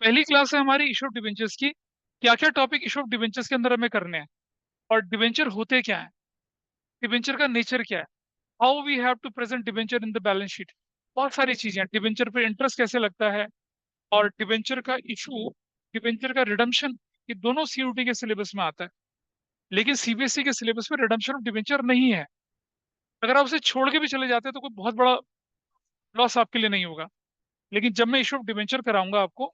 पहली क्लास है हमारी इशू ऑफ डिबेंचर्स की। क्या क्या टॉपिक इशू ऑफ डिबेंचर्स के अंदर हमें करने हैं, और डिबेंचर होते क्या है, डिबेंचर का नेचर क्या है, how we have to present debenture in the balance sheet. बहुत सारी चीजें हैं, डिबेंचर पे इंटरेस्ट कैसे लगता है, और डिबेंचर का इशू, डिबेंचर का रिडम्पशन, ये दोनों सीयूटी के सिलेबस में आता है। लेकिन सीबीएसई के सिलेबस में रिडम्पशन ऑफ डिबेंचर नहीं है। अगर आप उसे छोड़ के भी चले जाते हैं तो कोई बहुत बड़ा लॉस आपके लिए नहीं होगा। लेकिन जब मैं इशू ऑफ डिबेंचर कराऊंगा आपको,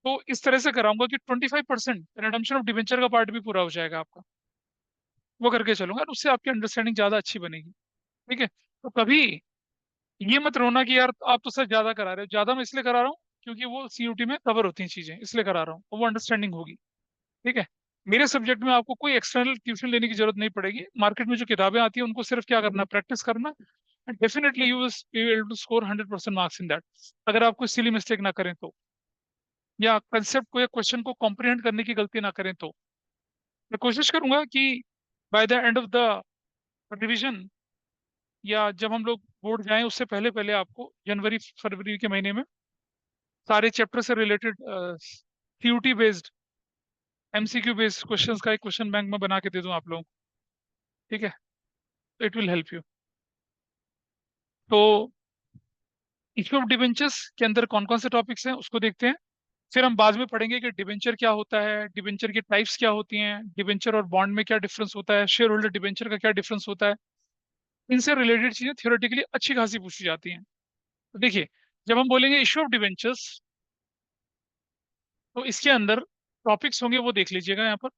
तो इस तरह से कराऊंगा कि 25% रिडम्पशन ऑफ डिबेंचर का पार्ट भी पूरा हो जाएगा आपका। वो करके चलूंगा, और उससे आपकी अंडरस्टैंडिंग ज्यादा अच्छी बनेगी। ठीक है, तो कभी ये मत रोना कि यार आप तो सर ज्यादा करा रहे हो। ज्यादा मैं इसलिए करा रहा हूँ क्योंकि वो सीयूटी में कवर होती हैं चीजें, इसलिए करा रहा हूँ, वो अंडरस्टैंडिंग होगी। ठीक है, मेरे सब्जेक्ट में आपको कोई एक्सटर्नल ट्यूशन लेने की जरूरत नहीं पड़ेगी। मार्केट में जो किताबें आती है उनको सिर्फ क्या करना, प्रैक्टिस करना, and definitely you will able to score 100% marks in that. अगर आप कोई सिली मिस्टेक ना करें तो, या कंसेप्ट को या क्वेश्चन को कॉम्प्रिहेंड करने की गलती ना करें तो। मैं कोशिश करूंगा कि by the end of the revision, या जब हम लोग बोर्ड जाएं उससे पहले पहले, आपको जनवरी फरवरी के महीने में सारे चैप्टर से related CUET based, MCQ based questions का एक क्वेश्चन बैंक में बना के दे दूं आप लोगों को। ठीक है, इट विल हेल्प यू। तो इश्यू ऑफ डिबेंचर्स के अंदर कौन कौन से टॉपिक्स हैं उसको देखते हैं। फिर हम बाद में पढ़ेंगे कि डिबेंचर क्या होता है, डिबेंचर की टाइप्स क्या होती हैं, डिबेंचर और बॉन्ड में क्या डिफरेंस होता है, शेयर होल्डर डिबेंचर का क्या डिफरेंस होता है। इनसे रिलेटेड चीजें थियोरेटिकली अच्छी खासी पूछी जाती हैं। तो देखिए, जब हम बोलेंगे इश्यू ऑफ डिबेंचर्स, तो इसके अंदर टॉपिक्स होंगे, वो देख लीजिएगा यहाँ पर।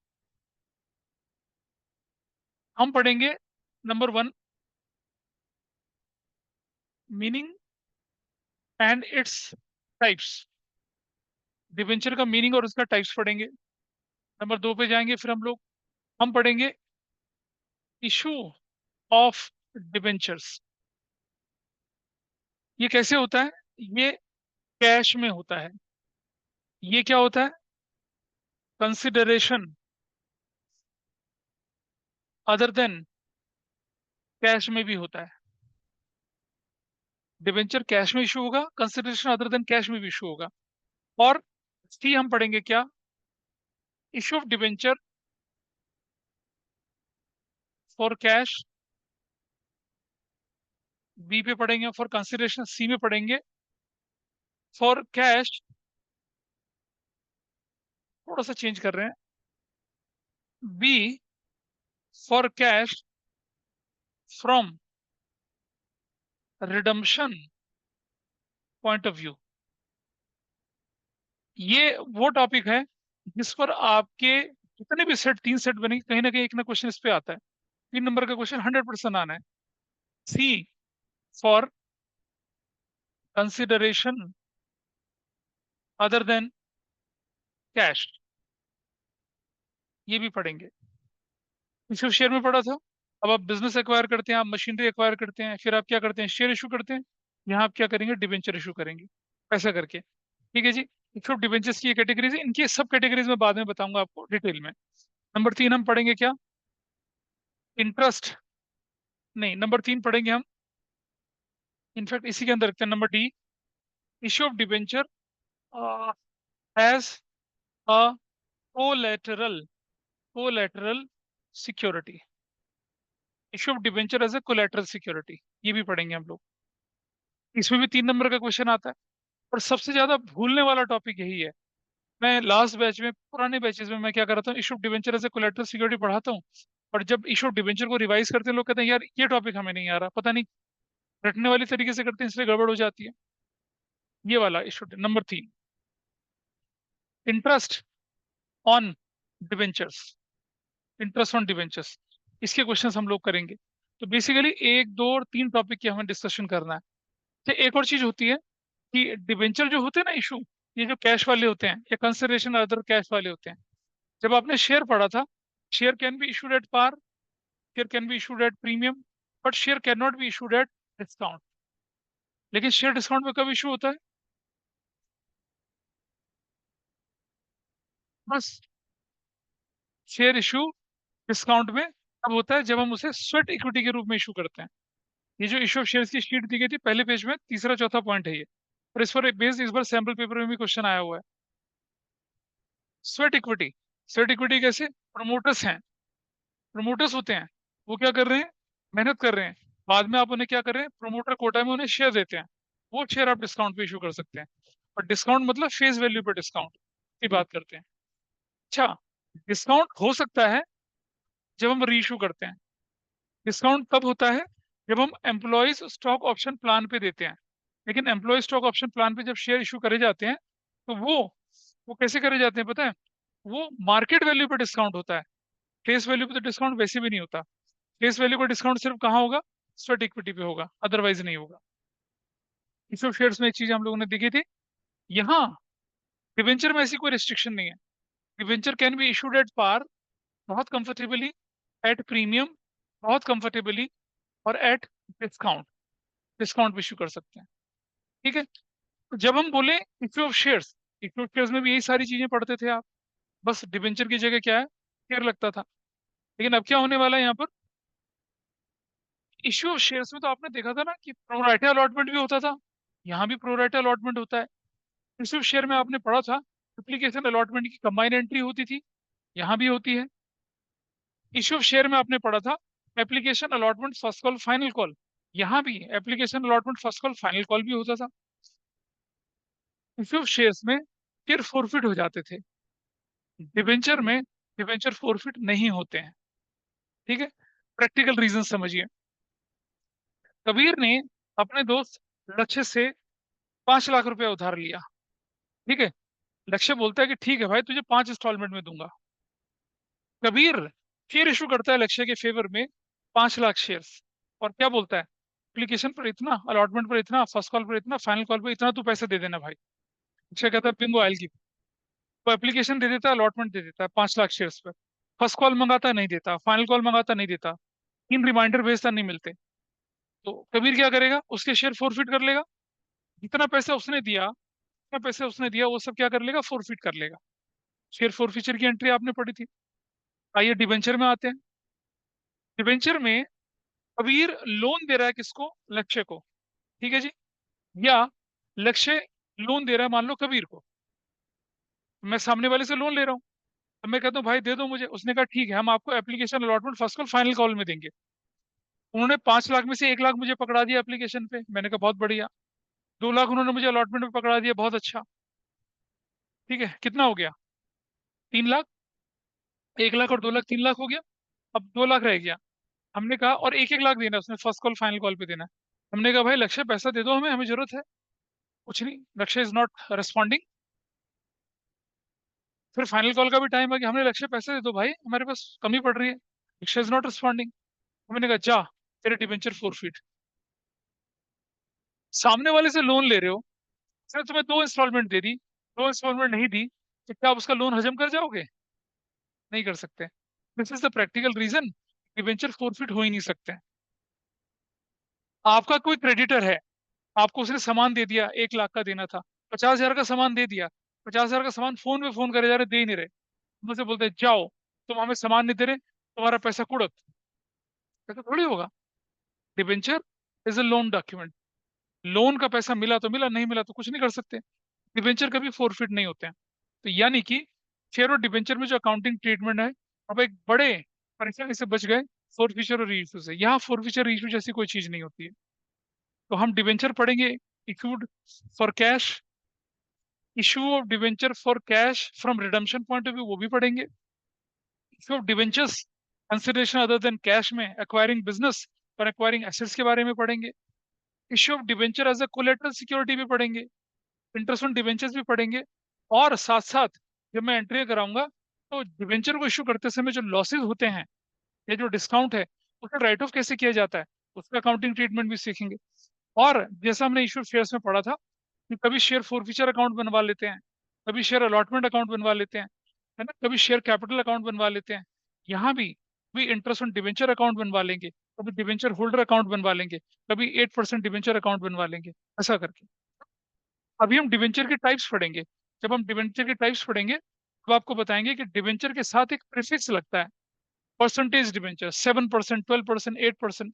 हम पढ़ेंगे number 1, meaning and its types. Debenture का मीनिंग और उसका टाइप्स पढ़ेंगे। नंबर 2 पे जाएंगे, फिर हम पढ़ेंगे इशू ऑफ डिबेंचर्स। ये कैसे होता है, ये कैश में होता है। ये क्या होता है, कंसिडरेशन अदर देन कैश में भी होता है। डिबेंचर कैश में इशू होगा, कंसिडरेशन अदर देन कैश में भी इशू होगा। और सी हम पढ़ेंगे क्या, issue of debenture for cash, B पे पढ़ेंगे। फॉर कंसिडरेशन सी में पढ़ेंगे। फॉर कैश थोड़ा सा चेंज कर रहे हैं, B for cash from redemption point of view. ये वो टॉपिक है जिस पर आपके जितने भी सेट, 3 सेट बनेंगे, कहीं ना कहीं एक ना क्वेश्चन इस पे आता है। 3 नंबर का क्वेश्चन 100% आना है। See for consideration other than cash, ये भी पढ़ेंगे। इशू शेयर में पढ़ा था। अब आप बिजनेस एक्वायर करते हैं, आप मशीनरी एक्वायर करते हैं, फिर आप क्या करते हैं, शेयर इशू करते हैं। यहाँ आप क्या करेंगे, डिबेंचर इशू करेंगे, ऐसा करके। ठीक है जी, इशू डिबेंचर्स की कैटेगरीज, इनकी सब कैटेगरीज में बाद में बताऊंगा आपको डिटेल में। नंबर 3 हम पढ़ेंगे क्या, इंटरेस्ट, नहीं नंबर 3 पढ़ेंगे हम, इनफैक्ट इसी के अंदर रखते हैं number D, issue of debenture as a collateral, collateral security. Issue of debenture as a collateral security, ये भी पढ़ेंगे हम लोग। इसमें भी 3 नंबर का क्वेश्चन आता है। और सबसे ज्यादा भूलने वाला टॉपिक यही है। मैं लास्ट बैच में, पुराने बैचेस में मैं क्या करता हूँ, issue of debenture as a collateral security पढ़ाता हूँ। और जब इशू ऑफ डिबेंचर को रिवाइज करते हैं, लोग कहते हैं यार ये टॉपिक हमें नहीं आ रहा, पता नहीं रटने वाली तरीके से करते हैं इसलिए गड़बड़ हो जाती है। ये वाला issue number 3, interest on debentures, interest on debentures, इसके क्वेश्चंस हम लोग करेंगे। तो बेसिकली 1, 2 और 3 टॉपिक की हमें डिस्कशन करना है। तो एक और चीज होती है कि डिबेंचर जो होते हैं ना इशू, ये जो कैश वाले होते हैं या कंसिडरेशन अदर कैश वाले होते हैं। जब आपने शेयर पढ़ा था, share can be issued at par, share can be issued at premium, but share can not be issued at discount. लेकिन शेयर डिस्काउंट में कब इशू होता है, बस शेयर इशू डिस्काउंट में तब होता है जब हम उसे स्वेट इक्विटी के रूप में इशू करते हैं। ये जो इशू ऑफ शेयर्स की शीट दी गई थी पहले पेज में, तीसरा चौथा पॉइंट है ये। और इस पर बेस्ड इस बार सैम्पल पेपर में भी क्वेश्चन आया हुआ है। स्वेट इक्विटी, स्वेट इक्विटी कैसे? प्रमोटर्स हैं, प्रमोटर्स होते हैं, वो क्या कर रहे हैं, मेहनत कर रहे हैं, बाद में आप उन्हें क्या कर रहे हैं, प्रमोटर कोटा में उन्हें शेयर देते हैं, वो शेयर आप डिस्काउंट पे इशू कर सकते हैं। और डिस्काउंट मतलब फेस वैल्यू पे डिस्काउंट की बात करते हैं। अच्छा, डिस्काउंट हो सकता है जब हम रीइशू करते हैं। डिस्काउंट तब होता है जब हम एम्प्लॉयज स्टॉक ऑप्शन प्लान पे देते हैं। लेकिन एम्प्लॉय स्टॉक ऑप्शन प्लान पे जब शेयर इशू करे जाते हैं, तो वो कैसे करे जाते हैं पता है? वो मार्केट वैल्यू पे डिस्काउंट होता है, फेस वैल्यू पे तो डिस्काउंट वैसे भी नहीं होता। फेस वैल्यू का डिस्काउंट सिर्फ कहाँ होगा? स्वेट इक्विटी पे होगा, अदरवाइज नहीं होगा। इस शेयर्स में एक चीज हम लोगों ने देखी थी, यहाँ डिवेंचर में ऐसी कोई रिस्ट्रिक्शन नहीं है। Debenture can be issued at par, बहुत कंफर्टेबली, एट प्रीमियम, बहुत कंफर्टेबली, और एट डिस्काउंट, डिस्काउंट भी इशू कर सकते हैं। ठीक है, तो जब हम बोले issue of shares, issue of shares में भी यही सारी चीजें पढ़ते थे आप, बस डिवेंचर की जगह क्या है, शेयर लगता था। लेकिन अब क्या होने वाला है यहाँ पर? इश्यू ऑफ शेयर्स में तो आपने देखा था ना कि प्रोराइटा अलॉटमेंट भी होता था, यहाँ भी प्रोराइटा अलॉटमेंट होता है। इश्यू ऑफ शेयर में आपने पढ़ा था एप्लीकेशन अलॉटमेंट की कंबाइन एंट्री होती थी, यहाँ भी होती है। इश्यू ऑफ शेयर में आपने पढ़ा था application allotment first call final call, यहाँ भी application allotment first call final call भी होता था। इश्यू ऑफ शेयर्स में शेयर फोरफिट हो जाते थे, डिवेंचर में डिवेंचर फोरफिट नहीं होते हैं। ठीक है, प्रैक्टिकल रीजन समझिए। कबीर ने अपने दोस्त लक्ष्य से 5 लाख रुपया उधार लिया। ठीक है, लक्ष्य बोलता है कि ठीक है भाई, तुझे 5 इंस्टॉलमेंट में दूंगा। कबीर शेयर इशू करता है लक्ष्य के फेवर में 5 लाख शेयर्स, और क्या बोलता है, एप्लीकेशन पर इतना, अलॉटमेंट पर इतना, फर्स्ट कॉल पर इतना, फाइनल कॉल पर इतना, तू पैसे दे देना भाई। लक्ष्य कहता है बिंगो आई, वो एप्लीकेशन दे देता है, अलॉटमेंट दे देता है 5 लाख शेयर्स पर। फर्स्ट कॉल मंगाता नहीं देता, फाइनल कॉल मंगाता नहीं देता, 3 रिमाइंडर भेजता नहीं मिलते। तो कबीर क्या करेगा, उसके शेयर फोरफिट कर लेगा। जितना पैसा उसने दिया, जितना पैसा उसने दिया वो सब क्या कर लेगा, फोरफिट कर लेगा। शेयर फोरफिचर की एंट्री आपने पढ़ी थी। आइए डिबेंचर में आते हैं। डिबेंचर में कबीर लोन दे रहा है किसको, लक्ष्य को। ठीक है जी, या लक्ष्य लोन दे रहा है मान लो कबीर को, मैं सामने वाले से लोन ले रहा हूँ। अब मैं कहता हूँ भाई दे दो मुझे, उसने कहा ठीक है हम आपको application allotment first call final call में देंगे। उन्होंने 5 लाख में से 1 लाख मुझे पकड़ा दिया एप्लीकेशन पे, मैंने कहा बहुत बढ़िया। 2 लाख उन्होंने मुझे अलॉटमेंट पे पकड़ा दिया, बहुत अच्छा। ठीक है, कितना हो गया, 3 लाख। 1 लाख और 2 लाख, 3 लाख हो गया। अब 2 लाख रह गया। हमने कहा, और 1-1 लाख देना है उसने, फर्स्ट कॉल फाइनल कॉल पे देना है। हमने कहा भाई लक्ष्य पैसा दे दो, हमें हमें जरूरत है। कुछ नहीं, लक्ष्य इज नॉट रिस्पॉन्डिंग। फिर फाइनल कॉल का भी टाइम आ गया, हमने लक्ष्य पैसे दे दो भाई, हमारे पास कमी पड़ रही है, लक्ष्य इज नॉट रिस्पॉन्डिंग। हमने कहा जा, तेरे डिबेंचर फोरफिट। सामने वाले से लोन ले रहे हो, उसने तुम्हें 2 इंस्टॉलमेंट दे दी, 2 इंस्टॉलमेंट नहीं दी, तो क्या आप उसका लोन हजम कर जाओगे? नहीं कर सकते। This is the practical reason, debenture forfeit हो ही नहीं सकते। आपका कोई क्रेडिटर है, आपको उसने सामान दे दिया, 1 लाख का देना था, 50,000 का सामान दे दिया, 50,000 का सामान फोन पे फोन करे जा रहे, दे ही नहीं रहे। मुझसे बोलते हैं जाओ, तुम हमें सामान नहीं दे रहे, तुम्हारा पैसा कुड़क। ऐसा थोड़ी होगा। Debenture is a loan document, loan का पैसा मिला तो मिला, नहीं मिला तो कुछ नहीं कर सकते। डिबेंचर कभी फोरफिट नहीं होते हैं। तो यानी कि शेयर और डिबेंचर में जो अकाउंटिंग ट्रीटमेंट है, अब एक बड़े परेशानी से बच गए फोरफिचर और रीइश्यू से। यहाँ फोरफिचर रीइश्यू जैसी कोई चीज नहीं होती है। तो हम डिबेंचर पढ़ेंगे issued for cash, issue of debenture for cash from redemption point of view, वो भी पढ़ेंगे। Issue of debentures consideration other than cash में एक्वायरिंग बिजनेस और एक्वायरिंग एसेट्स के बारे में पढ़ेंगे। Issue of debenture as a collateral security भी पढ़ेंगे, इंटरेस्ट ऑन डिबेंचर्स भी पढ़ेंगे। और साथ साथ जब मैं एंट्री कराऊंगा, तो डिबेंचर को इशू करते समय जो लॉसेज होते हैं या जो डिस्काउंट है, उसका राइट ऑफ कैसे किया जाता है, उसका अकाउंटिंग ट्रीटमेंट भी सीखेंगे। और जैसा हमने इशू शेयर्स में पढ़ा था कि कभी शेयर फोरफिचर अकाउंट बनवा लेते हैं, कभी शेयर अलॉटमेंट अकाउंट बनवा लेते हैं, है ना, कभी शेयर कैपिटल अकाउंट बनवा लेते हैं। यहाँ भी कभी इंटरेस्ट ऑन डिबेंचर अकाउंट बनवा लेंगे, कभी डिबेंचर होल्डर अकाउंट बनवा लेंगे, कभी 8% डिबेंचर अकाउंट बनवा लेंगे, ऐसा करके। अभी हम डिबेंचर के टाइप्स पढ़ेंगे। जब हम डिबेंचर के टाइप्स पढ़ेंगे, तो आपको बताएंगे कि डिबेंचर के साथ एक प्रीफिक्स लगता है, परसेंटेज डिबेंचर, 7%, 12%, 8%,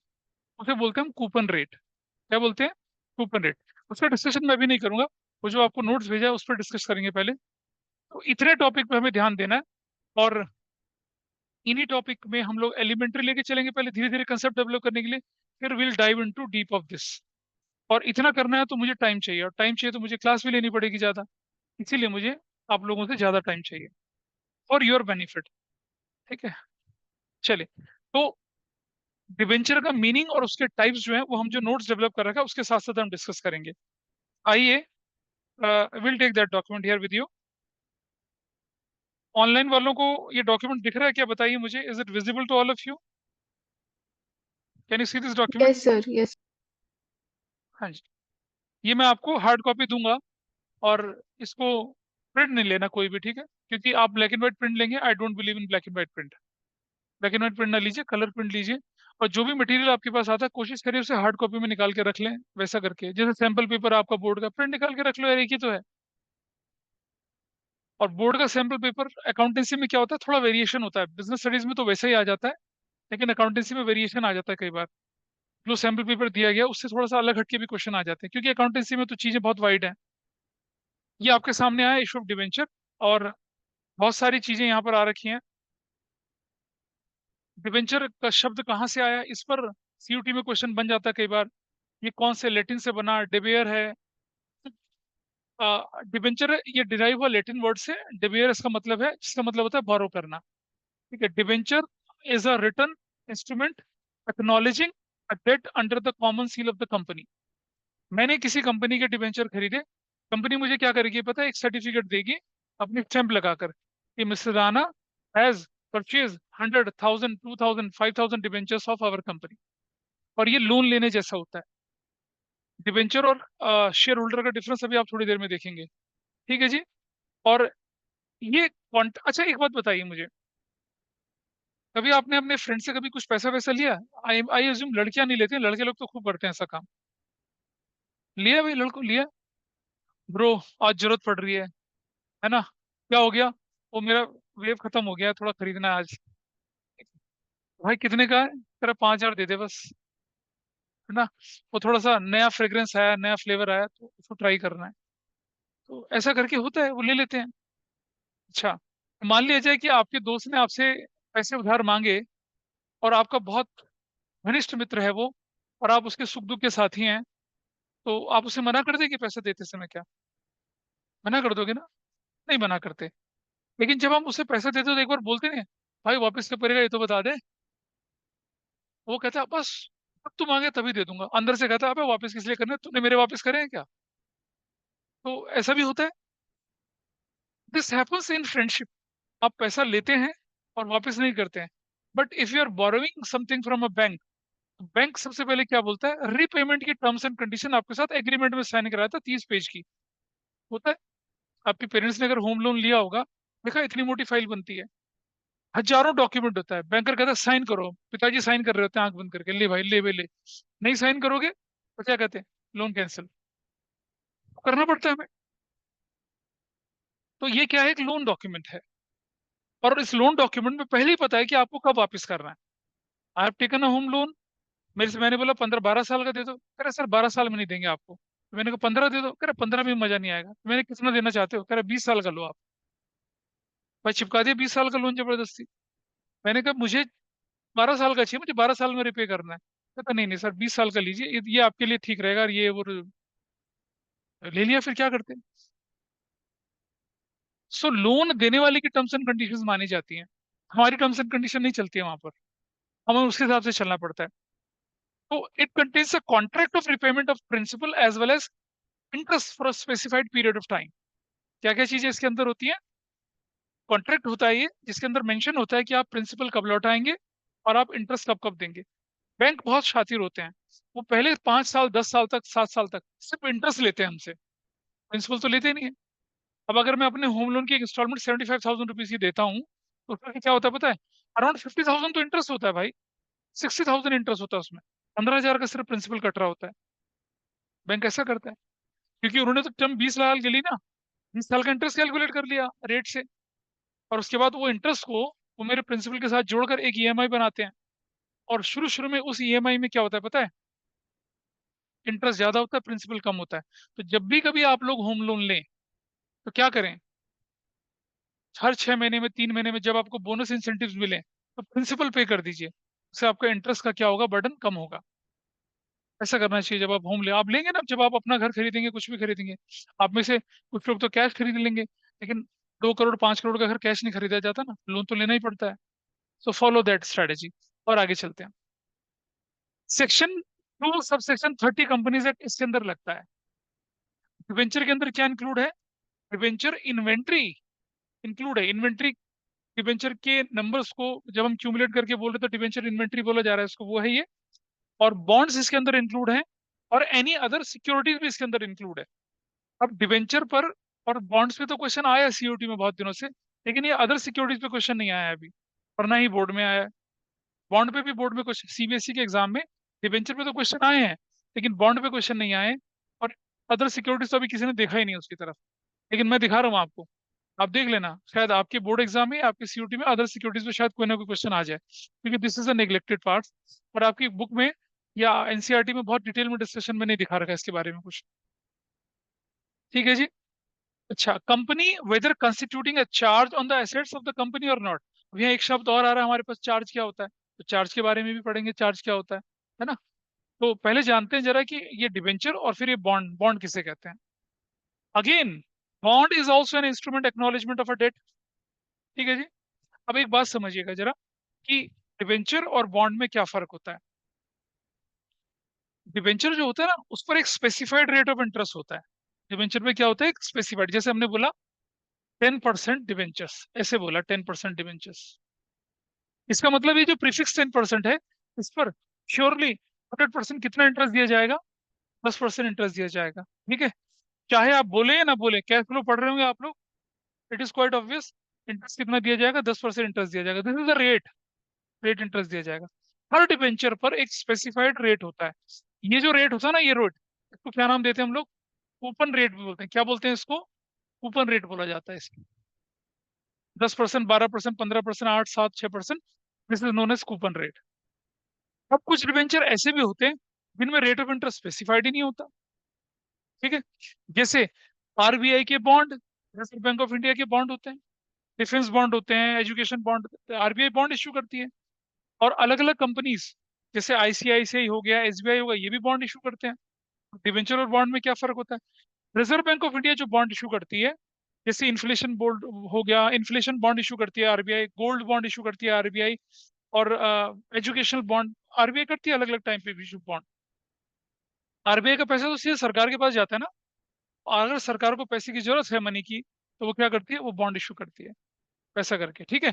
उसे बोलते हैं हम कूपन रेट। क्या बोलते हैं? Coupon rate. उसका डिस्कशन मैं भी नहीं करूंगा, वो जो आपको नोट्स भेजा है उस पर डिस्कस करेंगे पहले। तो इतने टॉपिक पे हमें ध्यान देना है, और इन्हीं टॉपिक में हम लोग एलिमेंट्री लेके चलेंगे पहले, धीरे धीरे कंसेप्ट डेवलप करने के लिए, फिर will dive into deep of this. और इतना करना है तो मुझे टाइम चाहिए, और टाइम चाहिए तो मुझे क्लास भी लेनी पड़ेगी ज्यादा, इसीलिए मुझे आप लोगों से ज्यादा टाइम चाहिए फॉर योर बेनिफिट। ठीक है, चलिए। तो डिवेंचर का मीनिंग और उसके टाइप्स जो है वो हम जो नोट्स डेवलप कर रखा है उसके साथ साथ हम डिस्कस करेंगे। आइए, will take that document here with you. Online वालों को ये डॉक्यूमेंट दिख रहा है क्या, बताइए मुझे, is it visible to all of you? Can you see this document? Yes, sir. Yes. हाँ जी। ये मैं आपको हार्ड कॉपी दूंगा, और इसको प्रिंट नहीं लेना कोई भी, ठीक है? क्योंकि आप ब्लैक एंड व्हाइट प्रिंट लेंगे, I don't believe in black and white print. Black and white print ना लीजिए, कलर प्रिंट लीजिए। और जो भी मटेरियल आपके पास आता है कोशिश करिए उसे हार्ड कॉपी में निकाल के रख लें, वैसा करके जैसे सैंपल पेपर आपका बोर्ड का, प्रिंट निकाल के रख लो यार, एक ही तो है। और बोर्ड का सैंपल पेपर अकाउंटेंसी में क्या होता है, थोड़ा वेरिएशन होता है, बिजनेस स्टडीज में तो वैसे ही आ जाता है, लेकिन अकाउंटेंसी में वेरिएशन आ जाता है कई बार। जो सैंपल पेपर दिया गया उससे थोड़ा सा अलग हटके भी क्वेश्चन आ जाते हैं, क्योंकि अकाउंटेंसी में तो चीजें बहुत वाइड हैं। ये आपके सामने आया इशू ऑफ डिवेंचर, और बहुत सारी चीजें यहाँ पर आ रखी हैं। डिवेंचर का शब्द कहाँ से आया, इस पर सीयूटी में क्वेश्चन बन जाता है कई बार। ये कौन से लेटिन से बना, डिबेयर है। डिवेंचर ये डिराइव हुआ लेटिन वर्ड से, डिबेयर इसका मतलब है, जिसका मतलब होता है बोरो करना। ठीक है, debenture is a written instrument acknowledging a debt under the common seal of the company. मैंने किसी कंपनी के डिवेंचर खरीदे, कंपनी मुझे क्या करेगी पता है, एक सर्टिफिकेट देगी अपनी स्टैंप लगाकर कि mister Rana has purchase 100,000, 2,000, 5,000 debentures of our company. और ये लोन लेने जैसा होता है। डिवेंचर और शेयर होल्डर का डिफरेंस अभी आप थोड़ी देर में देखेंगे। ठीक है जी। और ये अच्छा, एक बात बताइए मुझे, कभी आपने अपने फ्रेंड से कभी कुछ पैसा वैसा लिया? आई आई अज्यूम लड़कियां नहीं लेते हैं, लड़के लोग तो खूब करते हैं ऐसा काम। लिया भाई, लड़कों लिया? ब्रो, आज जरूरत पड़ रही है ना? क्या हो गया? वो मेरा वेव खत्म हो गया है, थोड़ा खरीदना है आज। भाई कितने का है? तेरा 5,000 दे दे बस, है ना? वो थोड़ा सा नया फ्रेग्रेंस आया, नया फ्लेवर आया, तो उसको ट्राई करना है। तो ऐसा करके होता है, वो ले लेते हैं। अच्छा, मान लिया जाए कि आपके दोस्त ने आपसे पैसे उधार मांगे, और आपका बहुत घनिष्ठ मित्र है वो, और आप उसके सुख दुख के साथी हैं, तो आप उसे मना कर देंगे पैसे देते समय क्या? मना कर दोगे ना? नहीं मना करते। लेकिन जब हम उसे पैसा देते तो एक बार बोलते नहीं, भाई वापस कब करेगा ये तो बता दे। वो कहता है बस, अब तू मांगे तभी दे दूंगा, अंदर से कहता है अबे वापस किस लिए करने, तूने मेरे वापस करे हैं क्या? तो ऐसा भी होता है। This happens in friendship. आप पैसा लेते हैं और वापस नहीं करते हैं। But if you are borrowing something from a bank, bank सबसे पहले क्या बोलता है, रीपेमेंट की टर्म्स एंड कंडीशन आपके साथ एग्रीमेंट में साइन कराया था, 30 पेज की होता है। आपके पेरेंट्स ने अगर होम लोन लिया होगा, देखा इतनी मोटी फाइल बनती है, हजारों डॉक्यूमेंट होता है, बैंकर कहता है साइन करो, पिताजी साइन कर रहे होते हैं आंख बंद करके, ले भाई ले वे ले। नहीं साइन करोगे तो क्या कहते हैं, लोन कैंसिल करना पड़ता है हमें। तो ये क्या है, एक लोन डॉक्यूमेंट है। और इस लोन डॉक्यूमेंट में पहले ही पता है कि आपको कब वापस करना है। I have taken a home loan, मेरे से मैंने बोला 15-12 साल का दे दो, कह रहे सर 12 साल में नहीं देंगे आपको। तो मैंने कहा 15 दे दो, कह रहे 15 में मजा नहीं आएगा। तो मैंने कितना देना चाहते हो, कह रहे 20 साल का लो आप। भाई चिपका दिया 20 साल का लोन जबरदस्ती। मैंने कहा मुझे 12 साल का चाहिए, मुझे 12 साल में रिपे करना है। कहता नहीं नहीं सर 20 साल का लीजिए, ये आपके लिए ठीक रहेगा, और ये वो ले लिया। फिर क्या करते हैं? सो लोन देने वाले की टर्म्स एंड कंडीशंस मानी जाती हैं, हमारी टर्म्स एंड कंडीशन नहीं चलती है वहां पर, हमें उसके हिसाब से चलना पड़ता है। तो it contains a contract of repayment of principal as well as interest for specified period of time. क्या क्या चीजें इसके अंदर होती हैं? कॉन्ट्रैक्ट होता है ये, जिसके अंदर मेंशन होता है कि आप प्रिंसिपल कब लौटाएंगे, और आप इंटरेस्ट कब कब देंगे। बैंक बहुत शातिर होते हैं, वो पहले 5 साल, 10 साल तक, 7 साल तक सिर्फ इंटरेस्ट लेते हैं हमसे, प्रिंसिपल तो लेते नहीं है। अब अगर मैं अपने होम लोन की इंस्टॉलमेंट 75,000 रुपीज की देता हूँ, तो उसमें क्या होता है पता है, अराउंड 50,000 तो इंटरेस्ट होता है भाई, 60,000 इंटरेस्ट होता है उसमें, 15,000 का सिर्फ प्रिंसिपल कट रहा होता है। बैंक ऐसा करता है, क्योंकि उन्होंने तो टर्म 20 साल के लिए ना, 20 साल का इंटरेस्ट कैलकुलेट कर लिया रेट से, और उसके बाद वो इंटरेस्ट को वो मेरे प्रिंसिपल के साथ जोड़कर एक ईएमआई बनाते हैं। और शुरू शुरू में उस ईएमआई में क्या होता है पता है, इंटरेस्ट ज्यादा होता है, प्रिंसिपल कम होता है। तो जब भी कभी आप लोग होम लोन लें तो क्या करें, हर 6 महीने में, 3 महीने में जब आपको बोनस इंसेंटिव्स मिले तो प्रिंसिपल पे कर दीजिए, उससे आपका इंटरेस्ट का क्या होगा, बर्डन कम होगा। ऐसा करना चाहिए जब आप होम ले आप लेंगे ना, जब आप अपना घर खरीदेंगे, कुछ भी खरीदेंगे, आप में से कुछ लोग तो कैश खरीद लेंगे, लेकिन 2 करोड़ 5 करोड़ का घर कैश नहीं खरीदा जाता ना, लोन तो लेना ही पड़ता है। So follow that strategy. और आगे चलते हैं। Section 2 sub section 30 companies act इसके अंदर लगता है। डिवेंचर के अंदर क्या इंक्लूड है? डिवेंचर इन्वेंट्री इंक्लूड है। इन्वेंट्री डिवेंचर के नंबर्स को जब हम क्यूमुलेट करके बोल रहे, तो डिवेंचर इन्वेंट्री बोला जा रहा है इसको, वो है ये। और बॉन्ड्स इसके अंदर इंक्लूड है, और एनी अदर सिक्योरिटीज भी इसके अंदर इंक्लूड है। अब डिवेंचर पर और बॉन्ड्स पे तो क्वेश्चन आया है सीओटी में बहुत दिनों से, लेकिन ये अदर सिक्योरिटीज पे क्वेश्चन नहीं आया है अभी, और ना ही बोर्ड में आया है। बॉन्ड पे भी बोर्ड में क्वेश्चन, सीबीएसई के एग्जाम में डिवेंचर पे तो क्वेश्चन आए हैं, लेकिन बॉन्ड पे क्वेश्चन नहीं आए। और अदर सिक्योरिटीज तो अभी किसी ने देखा ही नहीं उसकी तरफ, लेकिन मैं दिखा रहा हूँ आपको, आप देख लेना, शायद आपके बोर्ड एग्जाम में, आपके सीयूटी में अदर सिक्योरिटीज में शायद कोई ना कोई क्वेश्चन आ जाए, क्योंकि this is a neglected part. और आपकी बुक में या एनसीईआरटी में बहुत डिटेल में डिस्कशन में नहीं दिखा रखा है इसके बारे में कुछ। ठीक है जी। अच्छा, company weather constituting a charge on the assets of the company और नॉट। अब यहाँ एक शब्द और आ रहा है हमारे पास, चार्ज क्या होता है, तो चार्ज के बारे में भी पढ़ेंगे, चार्ज क्या होता है ना। तो पहले जानते हैं जरा कि ये डिवेंचर और फिर ये बॉन्ड, बॉन्ड किसे कहते हैं। Again, bond is also an instrument acknowledgement of a debt. ठीक है जी। अब एक बात समझिएगा जरा कि डिवेंचर और बॉन्ड में क्या फर्क होता है। डिवेंचर जो होता है ना, उस पर एक स्पेसिफाइड रेट ऑफ इंटरेस्ट होता है। डिवेंचर में क्या होता है, एक स्पेसिफाइड, जैसे हमने बोला 10% डिवेंचर्स, ऐसे बोला 10% डिवेंचर्स। इसका मतलब ये जो प्रीफिक्स 10% है, इस पर श्योरली 100% कितना इंटरेस्ट दिया जाएगा, 10% इंटरेस्ट दिया जाएगा। ठीक है, चाहे आप बोले या ना बोले, कैश फ्लो पढ़ रहे होंगे आप लोग, it is quite obvious. Interest कितना दिया जाएगा, 10% इंटरेस्ट दिया जाएगा। This is the rate, rate interest दिया जाएगा। हर डिबेंचर पर एक स्पेसिफाइड रेट होता है। ये जो रेट होता है ना, ये रेट, इसको क्या नाम देते हैं हम लोग, कूपन रेट भी बोलते हैं। क्या बोलते हैं इसको, कूपन रेट बोला जाता है इसको। 10%, 12%, 15%, 8, 7, 6%, this is known as coupon rate. अब कुछ डिबेंचर ऐसे भी होते हैं जिनमें रेट ऑफ इंटरेस्ट स्पेसिफाइड ही नहीं होता। ठीक है, जैसे आरबीआई के bond, reserve bank of India के बॉन्ड होते हैं, डिफेंस बॉन्ड होते हैं, education bond, RBI bond issue करती है। और अलग अलग कंपनीज, जैसे आईसीआईसीआई हो गया, एसबीआई हो गया, ये भी बॉन्ड इशू करते हैं। डिवेंचर और बॉन्ड में क्या फर्क होता है? रिजर्व बैंक ऑफ इंडिया जो बॉन्ड इशू करती है, जैसे इन्फ्लेशन बॉन्ड हो गया, इन्फ्लेशन बॉन्ड इशू करती है आरबीआई, गोल्ड बॉन्ड इशू करती है आरबीआई, और एजुकेशनल बॉन्ड आरबीआई करती है अलग अलग टाइम पे इशू बॉन्ड। आरबीआई का पैसा तो सीधे सरकार के पास जाता है ना, और अगर सरकार को पैसे की जरूरत है, मनी की, तो वो क्या करती है, वो बॉन्ड इशू करती है पैसा करके। ठीक है,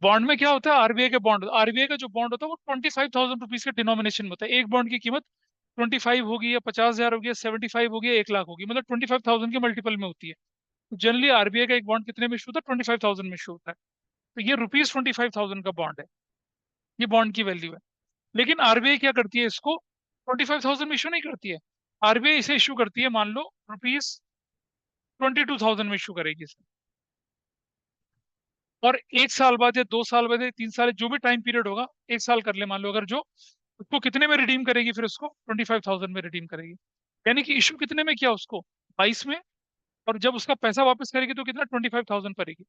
बॉन्ड में क्या होता है, आरबीआई के बॉन्ड, आरबीआई का जो बॉन्ड होता है वो 25,000 रुपीज के डिनोमिनेशन में होता है। एक बॉन्ड की कीमत 25 होगी, या 50,000 होगी, या 75 होगी, या 1 लाख होगी, मतलब 25,000 के मल्टीपल में होती है। जनरली आरबीआई का एक बॉन्ड कितने में इशू होता है, 25,000 में इशू होता है। तो ये रुपीज 25,000 का बॉन्ड है, ये बॉन्ड की वैल्यू है। लेकिन आरबीआई क्या करती है, इसको 25,000 में इशू नहीं करती है। आरबीआई इसे इशू करती है, मान लो रुपीज 22,000 में इशू करेगी इसे। और 1 साल बाद या 2 साल बाद या 3 साल, जो भी टाइम पीरियड होगा, 1 साल कर ले मान लो, अगर जो उसको कितने में रिडीम करेगी, फिर उसको 25,000 में रिडीम करेगी। यानी कि इशू कितने में किया उसको, 22 में। और जब उसका पैसा वापस करेगी तो कितना, 25,000 करेगी।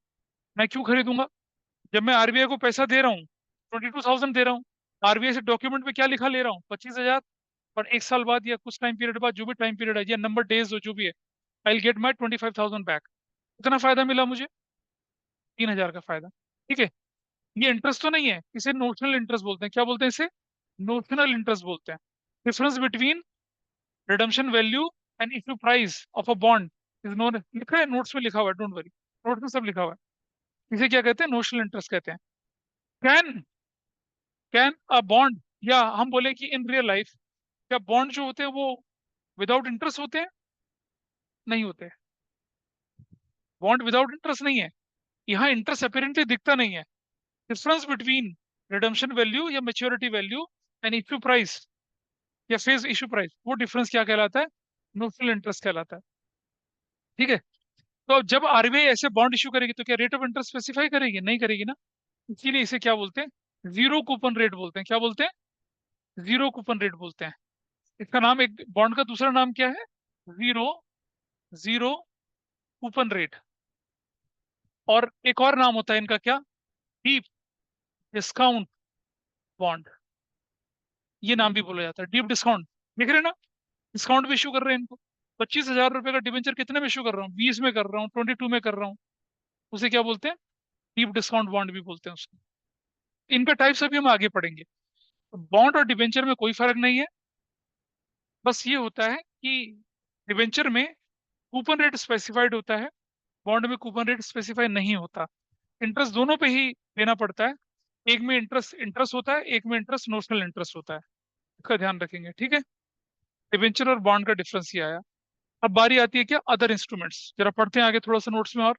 मैं क्यों खरीदूंगा, जब मैं आरबीआई को पैसा दे रहा हूँ, 22,000 दे रहा हूँ, आरबीआई से डॉक्यूमेंट में क्या लिखा ले रहा हूँ, 25,000। और 1 साल बाद या कुछ टाइम पीरियड बाद, जो भी टाइम पीरियड है या नंबर डेज हो, जो भी है, I will get my 25,000 back. कितना फायदा मिला मुझे, 3,000 का फायदा। ठीक है, ये इंटरेस्ट तो नहीं है, इसे नोशनल इंटरेस्ट बोलते हैं। क्या बोलते हैं इसे, नोशनल इंटरेस्ट बोलते हैं। Difference between redemption value and issue price of a bond is known, लिखा है नोट्स में, लिखा हुआ है, डोंट वरी, नोट्स में सब लिखा हुआ है। इसे क्या कहते हैं, नोशनल इंटरेस्ट कहते हैं। कैन कैन अ बॉन्ड, या हम बोले कि इन रियल लाइफ, क्या बॉन्ड जो होते हैं वो विदाउट इंटरेस्ट होते हैं? नहीं होते। बॉन्ड विदाउट इंटरेस्ट नहीं है, यहाँ इंटरेस्ट अपेरेंटली दिखता नहीं है। डिफरेंस बिटवीन रिडम्पशन वैल्यू या maturity value and issue price या फेस इशू प्राइस, वो डिफरेंस क्या कहलाता है, नोशनल इंटरेस्ट कहलाता है। ठीक है, तो अब जब आरबीआई ऐसे बॉन्ड इशू करेगी, तो क्या रेट ऑफ इंटरेस्ट स्पेसिफाई करेगी, नहीं करेगी ना। इसीलिए इसे क्या बोलते हैं, जीरो कूपन रेट बोलते हैं। क्या बोलते हैं, जीरो कूपन रेट बोलते हैं। इसका नाम, एक बॉन्ड का दूसरा नाम क्या है, जीरो, जीरो कूपन रेट। और एक और नाम होता है इनका, क्या? डीप डिस्काउंट बॉन्ड, ये नाम भी बोला जाता है, डीप डिस्काउंट। देख रहे हैं ना, डिस्काउंट भी इशू कर रहे हैं इनको। 25,000 रुपए का डिवेंचर कितने में इशू कर रहा हूँ? 20 में कर रहा हूँ, 22 में कर रहा हूँ। उसे क्या बोलते हैं? डीप डिस्काउंट बॉन्ड भी बोलते हैं उसको। इनका टाइप्स अभी हम आगे पढ़ेंगे। बॉन्ड और डिवेंचर में कोई फर्क नहीं है, बस ये होता है कि डिवेंचर में कूपन रेट स्पेसिफाइड होता है, बॉन्ड में कूपन रेट स्पेसिफाई नहीं होता। इंटरेस्ट दोनों पे ही देना पड़ता है, एक में इंटरेस्ट इंटरेस्ट होता है, एक में इंटरेस्ट नोशनल इंटरेस्ट होता है। इसका ध्यान रखेंगे, ठीक है? डिवेंचर और बॉन्ड का डिफरेंस ये आया। अब बारी आती है क्या, अदर इंस्ट्रूमेंट्स। जरा पढ़ते हैं आगे थोड़ा सा नोट्स में। और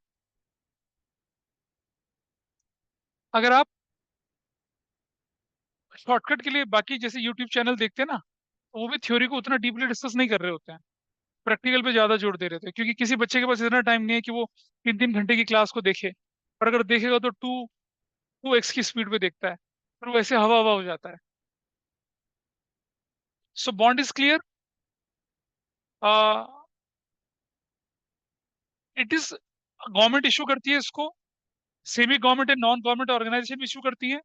अगर आप शॉर्टकट के लिए बाकी जैसे यूट्यूब चैनल देखते हैं ना, तो वो भी थ्योरी को उतना डीपली डिस्कस नहीं कर रहे होते हैं, प्रैक्टिकल पे ज्यादा जोर दे रहे थे, क्योंकि किसी बच्चे के पास इतना टाइम नहीं है कि वो 3-3 घंटे की क्लास को देखे। और अगर देखेगा तो 2x की स्पीड पे देखता है, फिर वो ऐसे हवा हवा हो जाता है। So bond is clear. It is government issue करती है इसको, semi government and non government organisation issue करती है।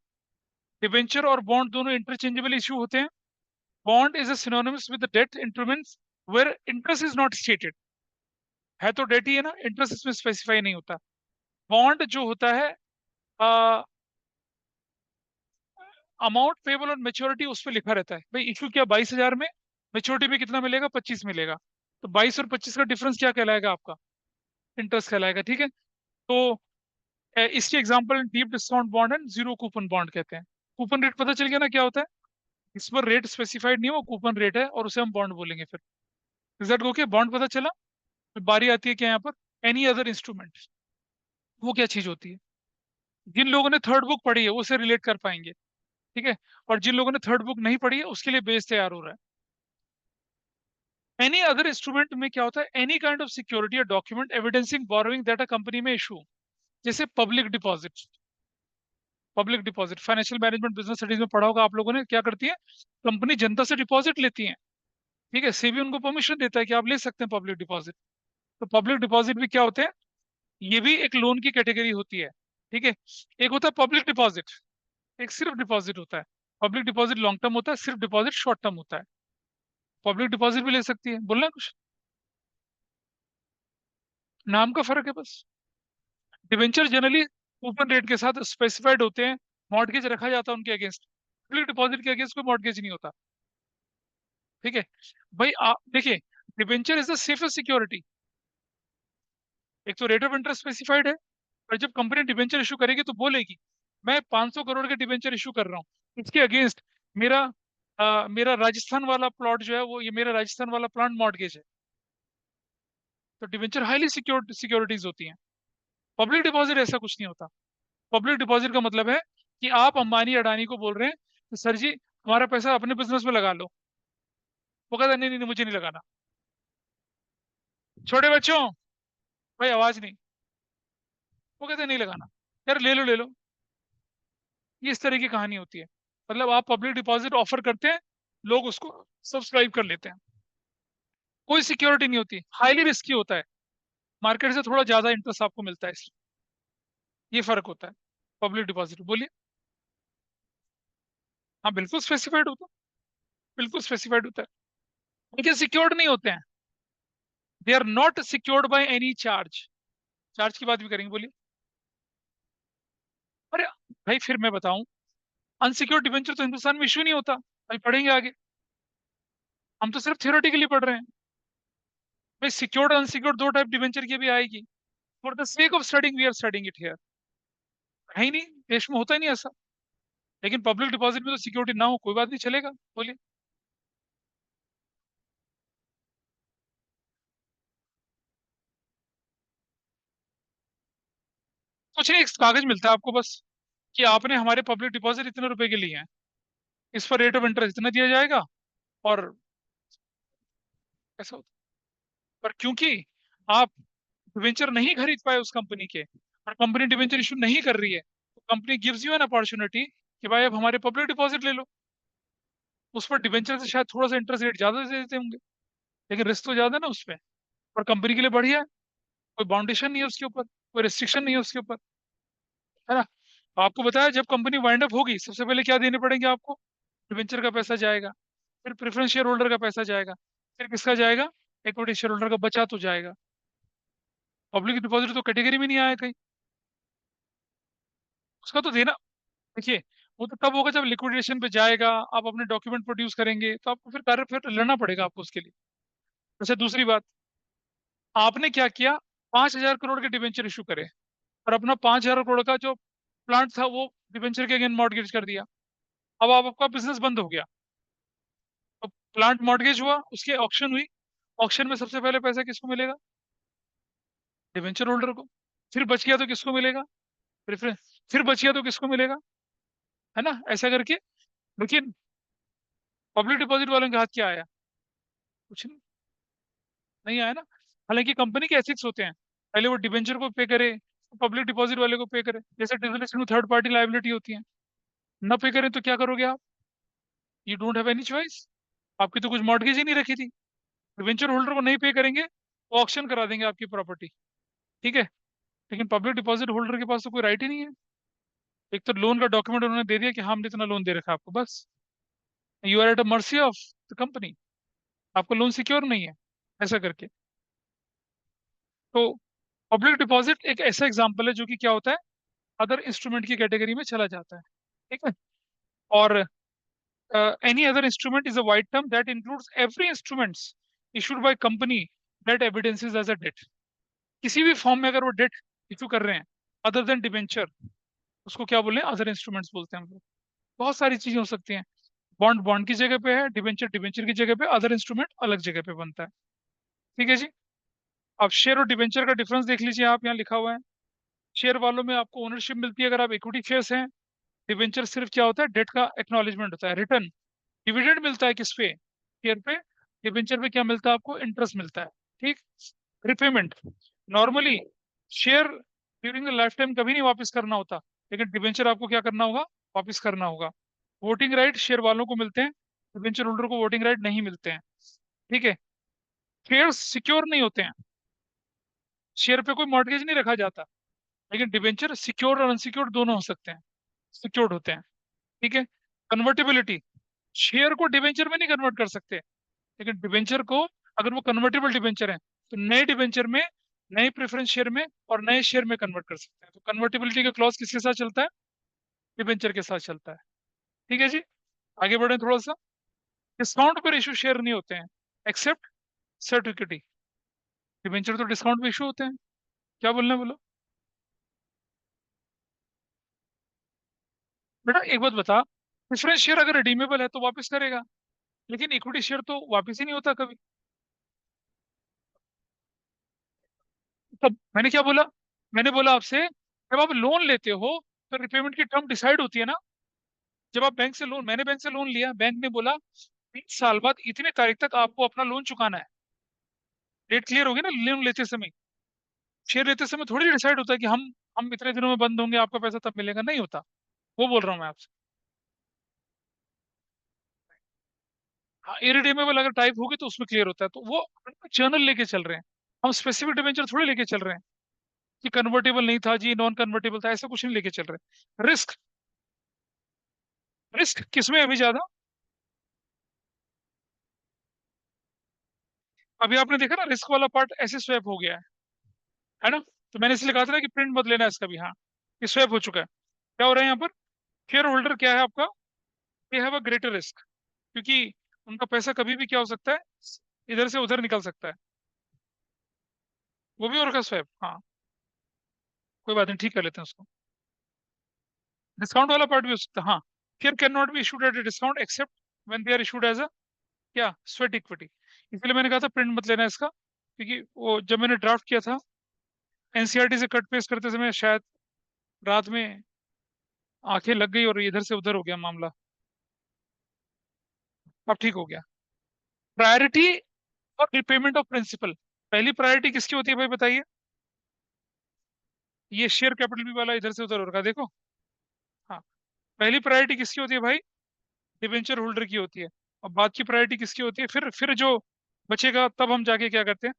डिबेंचर और बॉन्ड दोनों इंटरचेंजेबल इशू होते हैं। Bond is a synonymous with the debt instruments where interest is not stated। है तो डेट ही है ना, इंटरेस्ट इसमें स्पेसिफाई नहीं होता। बॉन्ड जो होता है, अमाउंट पेबल और मेच्योरिटी उस पर लिखा रहता है। भाई इशू किया 22,000 में, मेच्योरिटी में कितना मिलेगा? 25 मिलेगा। तो 22 और 25 का डिफरेंस क्या कहलाएगा आपका? इंटरेस्ट कहलाएगा, ठीक है? तो इसके example deep discount bond and zero coupon bond कहते हैं। कूपन रेट पता चल गया ना क्या होता है? इस पर रेट स्पेसिफाइड नहीं है, वो कूपन रेट है और उसे हम बॉन्ड बोलेंगे फिर। रिजल्ट ओके, बॉन्ड पता चला। फिर बारी आती है क्या यहाँ पर, एनी अदर इंस्ट्रूमेंट। वो क्या चीज होती है? जिन लोगों ने थर्ड बुक पढ़ी है वो उसे रिलेट कर पाएंगे, ठीक है? और जिन लोगों ने थर्ड बुक नहीं पढ़ी है उसके लिए बेस तैयार हो रहा है। एनी अदर इंस्ट्रूमेंट में क्या होता है? एनी काइंड ऑफ सिक्योरिटी या document evidencing borrowing that a company में इशू। जैसे public deposit. Public deposit financial management business studies में पढ़ा होगा आप लोगों ने, क्या करती है? कंपनी जनता से डिपॉजिट लेती है, ठीक है? सेबी उनको परमिशन देता है कि आप ले सकते हैं पब्लिक डिपॉजिट। तो पब्लिक डिपॉजिट भी क्या होते हैं? ये भी एक लोन की कैटेगरी होती है, ठीक है? एक होता है पब्लिक डिपॉजिट, एक सिर्फ डिपॉजिट होता है। पब्लिक डिपॉजिट लॉन्ग टर्म होता है, सिर्फ डिपॉजिट शॉर्ट टर्म होता है। पब्लिक डिपॉजिट भी ले सकती है, बोलना है कुछ? नाम का फर्क है बस। डिवेंचर जनरली कूपन रेट के साथ स्पेसिफाइड होते हैं, मॉर्टगेज रखा जाता है उनके अगेंस्ट। पब्लिक डिपॉजिट के अगेंस्ट कोई मॉर्टगेज नहीं होता, ठीक है? भाई आप देखिए, debenture is the safest security. एक तो रेट ऑफ इंटरेस्ट स्पेसिफाइड है, और जब कंपनी डिवेंचर इशू करेगी तो बोलेगी मैं 500 करोड़ के डिवेंचर इशू कर रहा हूँ, इसके अगेंस्ट मेरा मेरा राजस्थान वाला प्लॉट जो है, वो ये मेरा राजस्थान वाला प्लांट मॉर्टगेज है। तो डिवेंचर हाईली सिक्योर्ड सिक्योरिटीज होती हैं। पब्लिक डिपॉजिट ऐसा कुछ नहीं होता। पब्लिक डिपॉजिट का मतलब है कि आप अंबानी अडानी को बोल रहे हैं कि सर जी हमारा पैसा अपने बिजनेस में लगा लो। वो कहता है नहीं नहीं नहीं, मुझे नहीं लगाना। छोटे बच्चों, भाई आवाज नहीं। वो कहते हैं नहीं लगाना, यार ले लो ले लो। ये इस तरह की कहानी होती है। मतलब आप पब्लिक डिपॉजिट ऑफर करते हैं, लोग उसको सब्सक्राइब कर लेते हैं। कोई सिक्योरिटी नहीं होती, हाईली रिस्की होता है, मार्केट से थोड़ा ज्यादा इंटरेस्ट आपको मिलता है, इसलिए ये फर्क होता है। पब्लिक डिपॉजिट बोलिए। हाँ बिल्कुल स्पेसिफाइड होता है, बिल्कुल स्पेसिफाइड होता है। लेकिन सिक्योर्ड नहीं होते हैं, they are not secured by any charge. Charge की बात भी करेंगे, बोलिए। अरे भाई फिर मैं बताऊं, अनसिक्योर्ड डिवेंचर तो हिंदुस्तान में इशू नहीं होता। भाई पढ़ेंगे आगे, हम तो सिर्फ थियोरेटिकली पढ़ रहे हैं। भाई सिक्योर्ड अनसिक्योर्ड दो टाइप डिवेंचर की भी आएगी। For the sake of studying we are studying it here. है ही नहीं, देश में होता ही नहीं ऐसा। लेकिन पब्लिक डिपॉजिट में तो सिक्योरिटी ना हो कोई बात नहीं, चलेगा, बोलिए। कुछ नहीं, एक कागज मिलता है आपको बस, कि आपने हमारे पब्लिक डिपॉजिट इतने रुपए के लिए हैं, इस पर रेट ऑफ इंटरेस्ट इतना दिया जाएगा। और ऐसा होता है। पर क्योंकि आप डिवेंचर नहीं खरीद पाए उस कंपनी के, और कंपनी डिवेंचर इशू नहीं कर रही है, तो company gives you an opportunity कि भाई आप हमारे पब्लिक डिपॉजिट ले लो। उस पर डिवेंचर से शायद थोड़ा सा इंटरेस्ट रेट ज्यादा दे देते होंगे, लेकिन रिस्क तो ज्यादा है ना उस पर। और कंपनी के लिए बढ़िया है, कोई बाउंडेशन नहीं है उसके ऊपर। कोई रिस्ट्रिक्शन नहीं है उसके ऊपर, है ना। आपको बताया जब कंपनी वाइंड अप होगी सबसे पहले क्या देने पड़ेंगे आपको, डिवेंचर का पैसा जाएगा, फिर प्रेफरेंस शेयर होल्डर का पैसा जाएगा, फिर किसका जाएगा, इक्विटी शेयर होल्डर का बचा तो जाएगा। पब्लिक डिपॉजिट तो कैटेगरी में नहीं आया कहीं, उसका तो देना। देखिए, वो तो तब होगा जब लिक्विडेशन पे जाएगा, आप अपने डॉक्यूमेंट प्रोड्यूस करेंगे तो आपको फिर कार्य फिर लड़ना पड़ेगा आपको उसके लिए। अच्छा, दूसरी बात, आपने क्या किया, 5,000 करोड़ के डिवेंचर इशू करे और अपना 5,000 करोड़ का जो प्लांट था वो डिवेंचर के अगेन मॉर्गेज कर दिया। अब आपका बिजनेस बंद हो गया, तो प्लांट मॉर्गेज हुआ, उसकी ऑक्शन हुई, ऑक्शन में सबसे पहले पैसा किसको मिलेगा, डिवेंचर होल्डर को। फिर बच गया तो किसको मिलेगा, प्रेफरेंस, फिर बच गया तो किसको मिलेगा, है ना, ऐसा करके। लेकिन पब्लिक डिपॉजिट वालों के हाथ क्या आया, कुछ नहीं आया ना। हालांकि कंपनी के एथिक्स होते हैं, पहले वो डिवेंचर को पे करे, पब्लिक डिपॉजिट वाले को पे करे, जैसे डिविडेंड थर्ड पार्टी लायबिलिटी होती है, ना पे करें तो क्या करोगे आप, you don't have any choice, आपकी तो कुछ मॉर्गेज ही नहीं रखी थी। डिवेंचर होल्डर को नहीं पे करेंगे तो ऑक्शन करा देंगे आपकी प्रॉपर्टी, ठीक है। लेकिन पब्लिक डिपॉजिट होल्डर के पास तो कोई राइट ही नहीं है। एक तो लोन का डॉक्यूमेंट उन्होंने दे दिया कि हाँ, हमने इतना लोन दे रखा है आपको, बस you are at a mercy of the company, आपको लोन सिक्योर नहीं है, ऐसा करके। तो पब्लिक डिपॉजिट एक ऐसा एग्जाम्पल है जो कि क्या होता है, अदर इंस्ट्रूमेंट की कैटेगरी में चला जाता है, ठीक है। और any other instrument is a wide term that includes every instruments issued by company that evidences as a debt। किसी भी फॉर्म में अगर वो डेट इशू कर रहे हैं अदर देन डिबेंचर, उसको क्या बोले, अदर इंस्ट्रूमेंट्स बोलते हैं हम लोग। बहुत सारी चीजें हो सकती हैं, बॉन्ड बॉन्ड की जगह पे है, डिबेंचर डिबेंचर की जगह पे, अदर इंस्ट्रूमेंट अलग जगह पे बनता है, ठीक है जी। अब शेयर और डिबेंचर का डिफरेंस देख लीजिए, आप यहाँ लिखा हुआ है। शेयर वालों में आपको ओनरशिप मिलती है अगर आप इक्विटी शेयर्स हैं। डिबेंचर सिर्फ क्या होता है, डेट का एक्नॉलेजमेंट होता है, रिटर्न। डिविडेंड मिलता है किस पे, शेयर पे। डिबेंचर पे क्या मिलता है आपको, इंटरेस्ट मिलता है, ठीक। Repayment, normally share during the life time कभी नहीं वापस करना होता, लेकिन डिबेंचर आपको क्या करना होगा, वापस करना होगा। वोटिंग राइट शेयर वालों को मिलते हैं, डिबेंचर होल्डर को वोटिंग राइट नहीं मिलते हैं, ठीक है। शेयर सिक्योर नहीं होते हैं, शेयर पे कोई मॉर्गेज नहीं रखा जाता, लेकिन डिबेंचर सिक्योर और अनसिक्योर दोनों हो सकते हैं, सिक्योर्ड होते हैं, ठीक है। कन्वर्टेबिलिटी, शेयर को डिबेंचर में नहीं कन्वर्ट कर सकते, लेकिन डिबेंचर को, अगर वो कन्वर्टेबल डिबेंचर है तो नए डिबेंचर में, नए प्रेफरेंस शेयर में और नए शेयर में कन्वर्ट कर सकते हैं। तो कन्वर्टेबिलिटी का क्लॉज किसके साथ चलता है, डिबेंचर के साथ चलता है, ठीक है जी। आगे बढ़े थोड़ा सा। डिस्काउंट पर इशू शेयर नहीं होते हैं एक्सेप्ट सर्टिफिकेटी, डिबेंचर तो डिस्काउंट पे इशू होते हैं। क्या बोलना है बोलो बेटा, एक बात बता, प्रेफरेंस शेयर अगर रिडीमेबल है तो वापस करेगा, लेकिन इक्विटी शेयर तो वापस ही नहीं होता कभी। तब मैंने क्या बोला, मैंने बोला आपसे, जब आप लोन लेते हो तो रिपेमेंट की टर्म डिसाइड होती है ना। जब आप बैंक से लोन, मैंने बैंक से लोन लिया, बैंक ने बोला 20 साल बाद इतने तारीख तक आपको अपना लोन चुकाना है। डेट क्लियर होगी ना लोन लेते समय। शेयर लेते समय थोड़ी डिसाइड होता है कि हम इतने दिनों में बंद होंगे, आपका पैसा तब मिलेगा, नहीं होता। वो बोल रहा हूँ मैं आपसे। हाँ, इरिडीमेबल अगर टाइप होगी तो उसमें क्लियर होता है, तो वो जर्नल लेके चल रहे हैं। हम स्पेसिफिक डिबेंचर थोड़ी लेके चल रहे हैं कि कन्वर्टेबल नहीं था जी, नॉन कन्वर्टेबल था, ऐसा कुछ नहीं लेके चल रहे। रिस्क, रिस्क किसमें है अभी ज्यादा, अभी आपने देखा ना रिस्क वाला पार्ट ऐसे स्वैप हो गया है ना। तो मैंने इसलिए कहा था ना कि प्रिंट मत लेना इसका भी, हाँ, ये स्वैप हो चुका है। क्या हो रहा है यहाँ पर, शेयर होल्डर क्या है आपका, they have a greater risk, क्योंकि उनका पैसा कभी भी क्या हो सकता है, इधर से उधर निकल सकता है। वो भी और स्वैप, हाँ, कोई बात नहीं, ठीक कर लेते हैं उसको। डिस्काउंट वाला पार्ट भी हो सकता है, हाँ। Share can not be issued at a discount except when they are issued as a क्या, स्वेट इक्विटी। इसलिए मैंने कहा था प्रिंट मत लेना इसका, क्योंकि वो जब मैंने ड्राफ्ट किया था एनसीईआरटी से कट पेस्ट करते समय शायद रात में आंखें लग गई और इधर से उधर हो गया मामला। अब ठीक हो गया। प्रायोरिटी और रिपेमेंट ऑफ प्रिंसिपल, पहली प्रायोरिटी किसकी होती है भाई बताइए। ये शेयर कैपिटल भी वाला इधर से उधर हो रहा है, देखो। हाँ, पहली प्रायोरिटी किसकी होती है भाई, डिबेंचर होल्डर की होती है। और बाद की प्रायोरिटी किसकी होती है, फिर जो बचेगा तब हम जाके क्या करते हैं।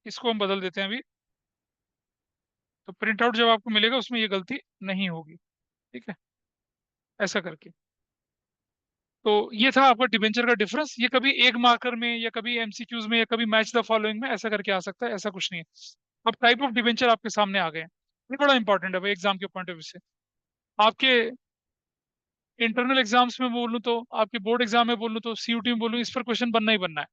इसको हम बदल देते हैं अभी। तो प्रिंट आउट जब आपको मिलेगा उसमें ये गलती नहीं होगी, ठीक है, ऐसा करके। तो ये था आपका डिबेंचर का डिफरेंस। ये कभी एक मार्कर में या कभी एमसीक्यूज में या कभी मैच द फॉलोइंग में ऐसा करके आ सकता है, ऐसा कुछ नहीं है। अब टाइप ऑफ डिबेंचर आपके सामने आ गए हैं, ये बड़ा इंपॉर्टेंट है भाई एग्जाम के पॉइंट ऑफ व्यू से। आपके इंटरनल एग्जाम्स में बोलूँ तो, आपके बोर्ड एग्जाम में बोलूँ तो, सीयूटी में बोलूँ, इस पर क्वेश्चन बनना ही बनना है।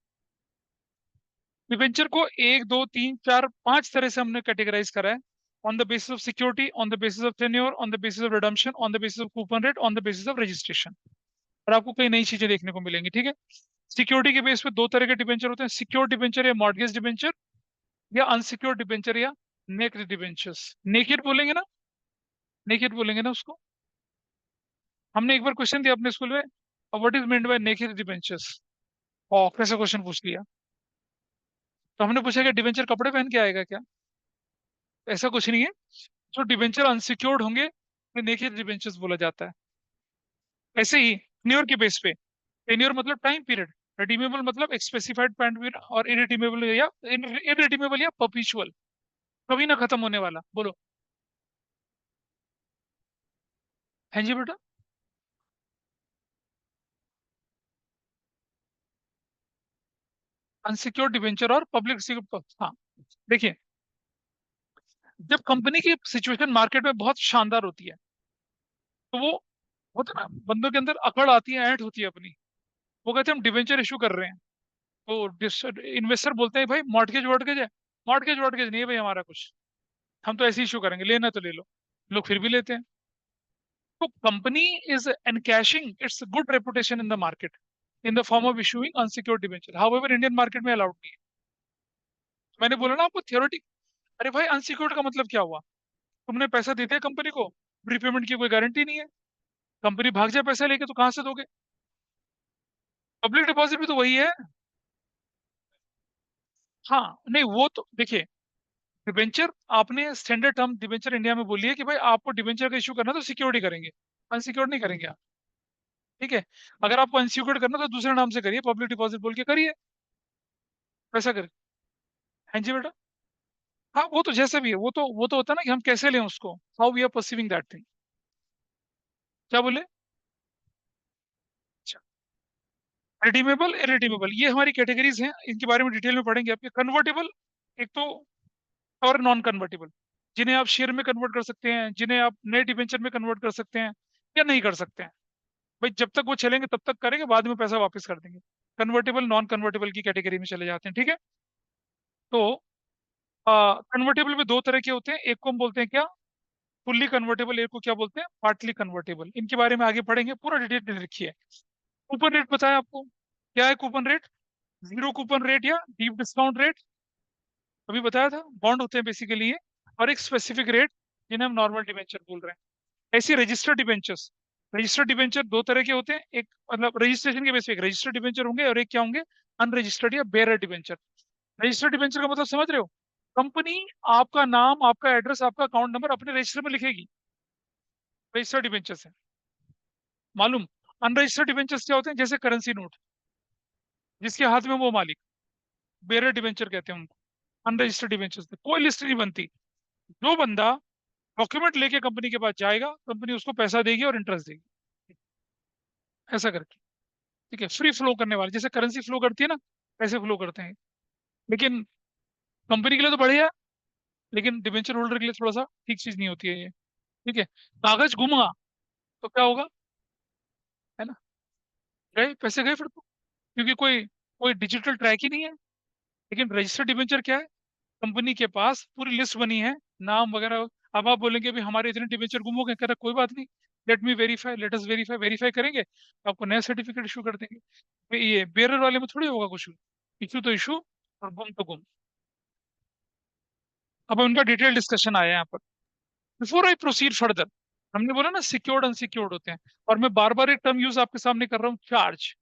डिबेंचर को एक दो तीन चार पांच तरह से हमने कैटेगराइज करा है। On the basis of security, on the basis of tenure, on the basis of redemption, on the basis of coupon rate, on the basis of registration. और आपको कई नई चीजें देखने को मिलेंगी, ठीक है। सिक्योरिटी के बेस पे दो तरह के डिबेंचर होते हैं, सिक्योर डिबेंचर या मॉर्गेज डिबेंचर, या अनसिक्योर डिबेंचर या नेक्ड डिबेंचर्स। नेकेड बोलेंगे ना, नेकेड बोलेंगे ना उसको। हमने एक बार क्वेश्चन दिया अपने स्कूल में, what is meant by naked debentures. और कैसा क्वेश्चन पूछ लिया। तो हमने पूछा कि डिबेंचर कपड़े पहन के आएगा क्या। ऐसा कुछ नहीं है। जो डिबेंचर अनसिक्योर्ड होंगे तो नेकेड डिबेंचर्स बोला जाता है। ऐसे ही टेन्योर के बेस पे, टेन्योर मतलब टाइम पीरियड, रिडीमेबल मतलब एक स्पेसिफाइड टाइम पीरियड, और इरिडीमेबल या परपेचुअल, कभी ना खत्म होने वाला। बोलो। हाँ जी बेटा। अनसिक्योर्ड डिबेंचर और पब्लिक सिक्योर, हाँ। देखिए, जब कंपनी की सिचुएशन मार्केट में बहुत शानदार होती है, तो वो होता है ना, बंदों के अंदर अकड़ आती है, ऐंठ होती है अपनी। वो कहते हैं हम डिबेंचर इशू कर रहे हैं। तो इन्वेस्टर बोलते हैं भाई मॉर्टगेज वॉर्टगेज है। मॉर्टगेज वॉर्टगेज नहीं है भाई हमारा कुछ, हम तो ऐसे इशू करेंगे, लेना तो ले लो। लोग फिर भी लेते हैं। तो company is encashing its good reputation in the market in the form of issuing unsecured debenture. However Indian market में अलाउड नहीं है। मैंने बोला ना आपको थियोरेटिक। अरे भाई अनसिक्योर्ड का मतलब क्या हुआ। तुमने पैसा दे दिया कंपनी को, प्रीपेमेंट की कोई गारंटी नहीं है। कंपनी भाग जाए पैसा लेके तो कहां से दोगे। पब्लिक डिपॉजिट भी तो वही है। हाँ नहीं, वो तो देखिए, डिबेंचर आपने स्टैंडर्ड टर्म डिबेंचर इंडिया में बोली है कि भाई आपको डिबेंचर का इशू करना तो सिक्योरिटी करेंगे, अनसिक्योर्ड नहीं करेंगे आप। ठीक है। अगर आपको अनसिक्योर्ड करना तो दूसरे नाम से करिए, पब्लिक डिपॉजिट बोल के करिए, वैसा करिए। हाँ जी बेटा। हाँ वो तो जैसे भी है, वो तो होता है ना कि हम कैसे लें उसको, how we are perceiving that thing. क्या बोले। अच्छा, रिडीमेबल इरिडीमेबल ये हमारी कैटेगरीज हैं, इनके बारे में डिटेल में पढ़ेंगे आपके। कन्वर्टेबल एक तो, और नॉन कन्वर्टेबल, जिन्हें आप शेयर में कन्वर्ट कर सकते हैं, जिन्हें आप नए डिबेंचर में कन्वर्ट कर सकते हैं या नहीं कर सकते हैं। भाई जब तक वो चलेंगे तब तक करेंगे, बाद में पैसा वापस कर देंगे। कन्वर्टेबल नॉन कन्वर्टेबल की कैटेगरी में चले जाते हैं, ठीक है। तो कन्वर्टेबल में दो तरह के होते हैं, एक को हम बोलते हैं क्या, फुल्ली कन्वर्टेबल, एक को क्या बोलते हैं, पार्टली कन्वर्टेबल। इनके बारे में आगे पढ़ेंगे, पूरा डिटेल लिखी है। कूपन रेट बताया आपको, क्या है coupon rate. Zero coupon rate या डीप डिस्काउंट रेट, अभी बताया था, बॉन्ड होते हैं बेसिकली ये। और एक स्पेसिफिक रेट जिन्हें हम नॉर्मल डिबेंचर बोल रहे हैं। ऐसी रजिस्टर्ड डिबेंचर्स, रजिस्टर्ड डिबेंचर दो तरह के होते हैं, एक मतलब रजिस्ट्रेशन के बेस पे एक रजिस्टर्ड डिबेंचर होंगे, और एक क्या होंगे, अनरजिस्टर्ड या बेयर डिबेंचर। रजिस्टर्ड डिबेंचर का मतलब समझ रहे हो, कंपनी आपका नाम, आपका एड्रेस, आपका अकाउंट नंबर अपने रजिस्टर में लिखेगी, रजिस्टर्ड डिबेंचर है, मालूम। अनरजिस्टर्ड डिबेंचर्स क्या होते हैं, जैसे करेंसी नोट, जिसके हाथ में वो मालिक, बेयर डिबेंचर कहते हैं उनको। अनरजिस्टर्ड डिबेंचर्स कोई लिस्ट नहीं बनती। जो बंदा डॉक्यूमेंट लेके कंपनी के पास जाएगा, कंपनी उसको पैसा देगी और इंटरेस्ट देगी, ऐसा करके। ठीक है, फ्री फ्लो करने वाले, जैसे करेंसी फ्लो करती है ना, पैसे फ्लो करते हैं। लेकिन कंपनी के लिए तो बढ़िया है, लेकिन डिबेंचर होल्डर के लिए थोड़ा सा ठीक चीज नहीं होती है ये। ठीक है। कागज घूमा तो क्या होगा, है ना, गए पैसे गए फिर तो, क्योंकि कोई कोई डिजिटल ट्रैक ही नहीं है। लेकिन रजिस्टर्ड डिबेंचर क्या है, कंपनी के पास पूरी लिस्ट बनी है, नाम वगैरह। अब आप बोलेंगे भी हमारे इतने डिबेंचर गुम हो गए, कह रहा कोई बात नहीं, let me verify, let us verify, verify करेंगे तो आपको नया सर्टिफिकेट इशू कर देंगे। तो ये बेरर वाले में थोड़ी होगा कुछ, इशू तो इशू और गुम तो गुम। अब उनका डिटेल डिस्कशन आया है यहाँ पर। बिफोर आई प्रोसीड फर्दर, हमने बोला ना सिक्योर्ड अनसिक्योर्ड होते हैं, और मैं बार बार एक टर्म यूज आपके सामने कर रहा हूँ, चार्ज।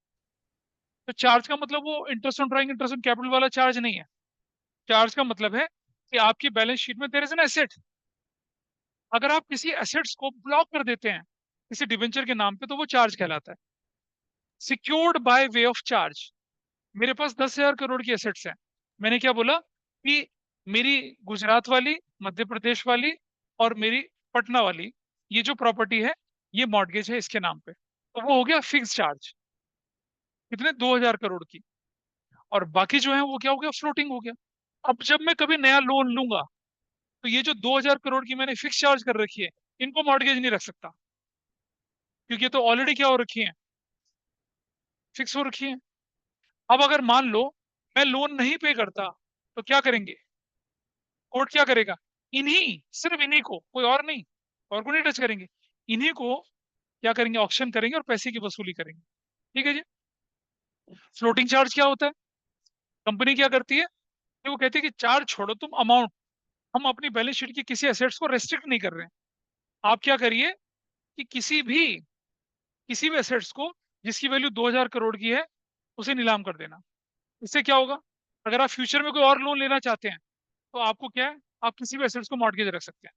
तो चार्ज का मतलब वो interest on drawing interest on capital वाला चार्ज नहीं है। चार्ज का मतलब है कि आपकी बैलेंस शीट में देयर इज एन एसेट, अगर आप किसी एसेट्स को ब्लॉक कर देते हैं किसी डिबेंचर के नाम पे, तो वो चार्ज कहलाता है। Secured by way of charge, मेरे पास 10,000 करोड़ की एसेट्स हैं। मैंने क्या बोला कि मेरी गुजरात वाली, मध्य प्रदेश वाली और मेरी पटना वाली, ये जो प्रॉपर्टी है ये मॉर्गेज है इसके नाम पे, तो वो हो गया फिक्स चार्ज, कितने 2000 करोड़ की। और बाकी जो है वो क्या हो गया, फ्लोटिंग हो गया। अब जब मैं कभी नया लोन लूंगा तो ये जो 2000 करोड़ की मैंने फिक्स चार्ज कर रखी है, इनको मॉर्गेज नहीं रख सकता, क्योंकि ये तो ऑलरेडी क्या हो रखी है, फिक्स हो रखी है। अब अगर मान लो मैं लोन नहीं पे करता, तो क्या करेंगे, कोर्ट क्या करेगा, इन्हीं, सिर्फ इन्हीं को, कोई और नहीं, और को नहीं टच करेंगे, इन्हीं को क्या करेंगे, ऑक्शन करेंगे और पैसे की वसूली करेंगे। ठीक है जी। फ्लोटिंग चार्ज क्या होता है, कंपनी क्या करती है कि वो कहती है कि चार्ज छोड़ो तुम अमाउंट, हम अपनी बैलेंस शीट की किसी एसेट्स को रेस्ट्रिक्ट नहीं कर रहे हैं, आप क्या करिए कि किसी भी एसेट्स को जिसकी वैल्यू 2000 करोड़ की है उसे नीलाम कर देना। इससे क्या होगा, अगर आप फ्यूचर में कोई और लोन लेना चाहते हैं तो आपको क्या है, आप किसी भी एसेट्स को मॉर्गेज रख सकते हैं,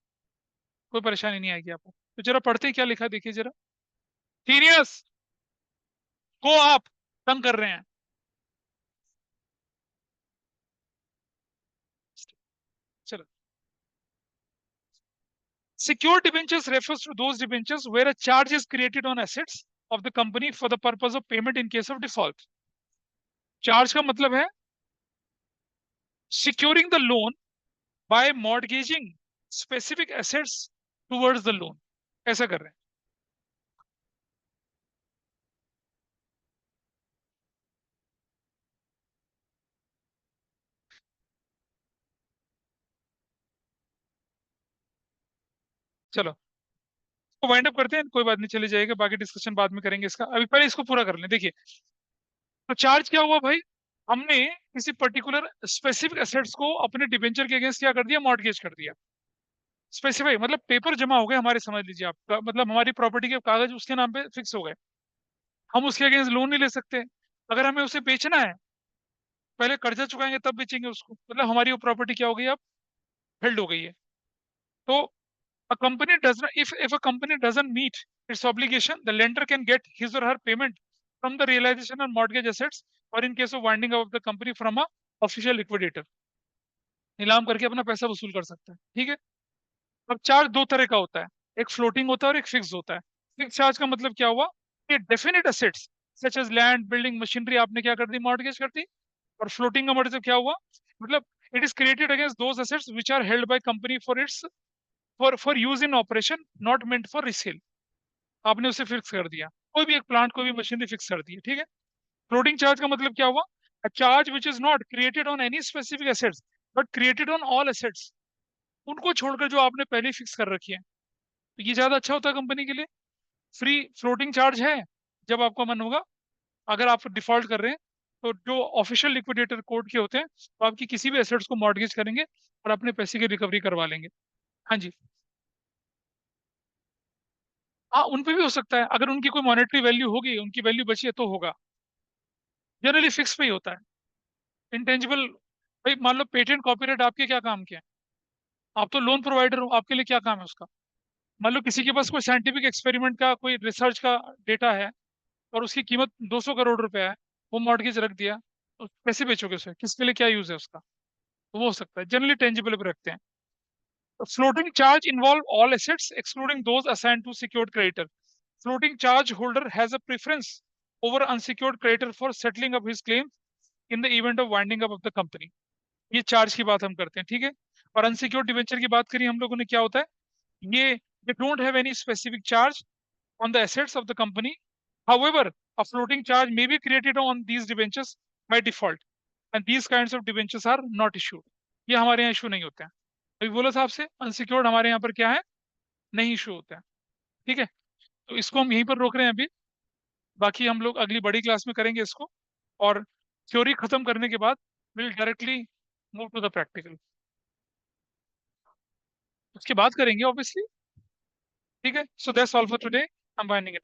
कोई परेशानी नहीं आएगी आपको। तो जरा पढ़ते हैं क्या लिखा है, देखिए जरा। सीरियस को आप तंग कर रहे हैं। चलो, secured debentures refers to those debentures where a charge is created on assets of the company for the purpose of payment in case of default. Charge का मतलब है securing the loan by mortgaging specific assets towards the loan, ऐसा कर रहे हैं। चलो, तो wind up करते हैं, कोई बात नहीं, चले जाएगा, बाकी डिस्कशन बाद में करेंगे इसका, अभी पहले इसको पूरा कर लें। देखिए, तो चार्ज क्या हुआ भाई, हमने किसी पर्टिकुलर स्पेसिफिक एसेट्स को अपने डिबेंचर के अगेंस्ट क्या कर दिया, मॉर्गेज कर दिया। स्पेसिफाई मतलब पेपर जमा हो गए हमारे, समझ लीजिए आप, मतलब हमारी प्रॉपर्टी के कागज उसके नाम पे फिक्स हो गए, हम उसके अगेंस्ट लोन नहीं ले सकते। अगर हमें उसे बेचना है, पहले कर्जा चुकाएंगे तब बेचेंगे उसको, मतलब हमारी वो प्रॉपर्टी क्या हो गई, अब हेल्ड हो गई है। तो a company does not, if a company doesn't meet its obligation, the lender can get his or her payment from the realization of mortgage assets, or in case of winding up of the company from a official liquidator, नीलाम करके अपना पैसा वसूल कर सकता है। ठीक है। अब चार्ज दो तरह का होता है, एक फ्लोटिंग होता है और एक फिक्स होता है। फिक्स चार्ज का मतलब क्या हुआ, कि definite assets such as land, building, machinery आपने क्या कर दी, मॉर्गेज कर दी। और फ्लोटिंग का मतलब क्या हुआ, मतलब it is created against those assets which are held by company for its, for use in operation, not meant for resale. आपने उसे फिक्स कर दिया, कोई भी एक प्लांट, कोई भी मशीनरी फिक्स कर दी है। ठीक है। फ्लोटिंग चार्ज का मतलब क्या हुआ, a charge which is not created on any specific assets but created on all assets, उनको छोड़कर जो आपने पहले फिक्स कर रखी है। तो ये ज्यादा अच्छा होता है कंपनी के लिए। फ्री फ्लोटिंग चार्ज है जब आपका मन होगा, अगर आप डिफॉल्ट कर रहे हैं तो जो ऑफिशियल लिक्विडेटर कोर्ट के होते हैं, तो आपकी किसी भी एसेट्स को मॉर्गेज करेंगे और अपने पैसे की रिकवरी करवा लेंगे। हाँ जी। हाँ, उन पे भी हो सकता है, अगर उनकी कोई मॉनेटरी वैल्यू होगी, उनकी वैल्यू बची है तो होगा। जनरली फिक्स पे ही होता है। इंटेंजिबल, भाई मान लो पेटेंट कॉपीराइट आपके क्या काम के हैं, आप तो लोन प्रोवाइडर हो, आपके लिए क्या काम है उसका। मान लो किसी के पास कोई साइंटिफिक एक्सपेरिमेंट का, कोई रिसर्च का डेटा है और उसकी कीमत 200 करोड़ रुपए है, वो मॉर्गेज रख दिया, तो कैसे बेचोगे उसे, किसके लिए क्या यूज है उसका। तो वो हो सकता है, जनरली टेंजिबल पे रखते हैं। Floating charge involve all assets excluding those assigned to secured creditor. Floating charge holder has a preference over unsecured creditor for settling up his claim in the event of winding up of the company. ये charge की बात हम करते हैं। ठीक है। और unsecured debenture की बात करी हम लोगों ने, क्या होता है ये, they don't have any specific charge on the assets of the company. However, a floating charge may be created on these debentures by default, and these kinds of debentures are not issued. ये हमारे यहाँ issue नहीं होते हैं। अभी बोला था आपसे, अनसिक्योर्ड हमारे यहाँ पर क्या है, नहीं इशू होता है। ठीक है। तो इसको हम यहीं पर रोक रहे हैं अभी, बाकी हम लोग अगली बड़ी क्लास में करेंगे इसको, और थ्योरी खत्म करने के बाद will directly move to the practical, उसके बाद करेंगे ऑब्वियसली। ठीक है। So that's all for today, I am winding